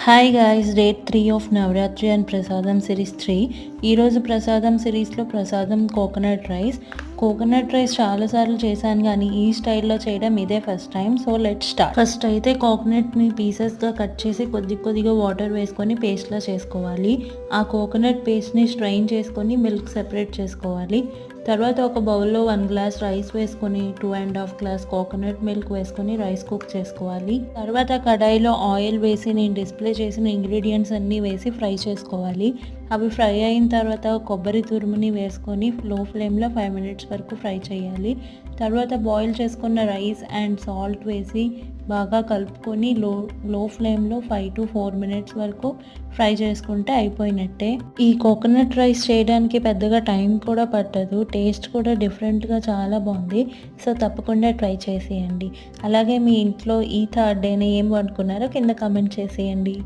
Hi guys, day 3 of Navratri and prasadam series 3. ఈరోజు ప్రసాదం సిరీస్లో ప్రసాదం కోకోనట్ రైస్ చాలాసార్లు చేశాను, కానీ ఈ స్టైల్లో చేయడం ఇదే first time. So let's start. First అయితే కోకోనట్ని పీసెస్గా కట్ చేసి కొద్దిగా వాటర్ వేసుకొని పేస్ట్లా చేసుకోవాలి. ఆ కోకోనట్ పేస్ట్ని స్ట్రైన్ చేసుకొని మిల్క్ సెపరేట్ చేసుకోవాలి. తర్వాత ఒక బౌల్లో 1 గ్లాస్ రైస్ వేసుకొని 2.5 గ్లాస్ కోకోనట్ మిల్క్ వేసుకొని రైస్ కుక్ చేసుకోవాలి. తర్వాత కడాయిలో ఆయిల్ వేసి నేను డిస్ప్లే చేసిన ఇంగ్రీడియంట్స్ అన్నీ వేసి ఫ్రై చేసుకోవాలి. అవి ఫ్రై అయిన తర్వాత కొబ్బరి తురుముని వేసుకొని లో ఫ్లేమ్లో 5 మినిట్స్ వరకు ఫ్రై చేయాలి. తర్వాత బాయిల్ చేసుకున్న రైస్ అండ్ సాల్ట్ వేసి బాగా కలుపుకొని లో ఫ్లేమ్లో 5 to 4 మినిట్స్ వరకు ఫ్రై చేసుకుంటే అయిపోయినట్టే. ఈ కోకోనట్ రైస్ చేయడానికి పెద్దగా టైం కూడా పట్టదు, టేస్ట్ కూడా డిఫరెంట్గా చాలా బాగుంది. సో తప్పకుండా ట్రై చేసేయండి. అలాగే మీ ఇంట్లో ఈ థర్డ్ డేని ఏం వండుకున్నారో కింద కమెంట్ చేసేయండి.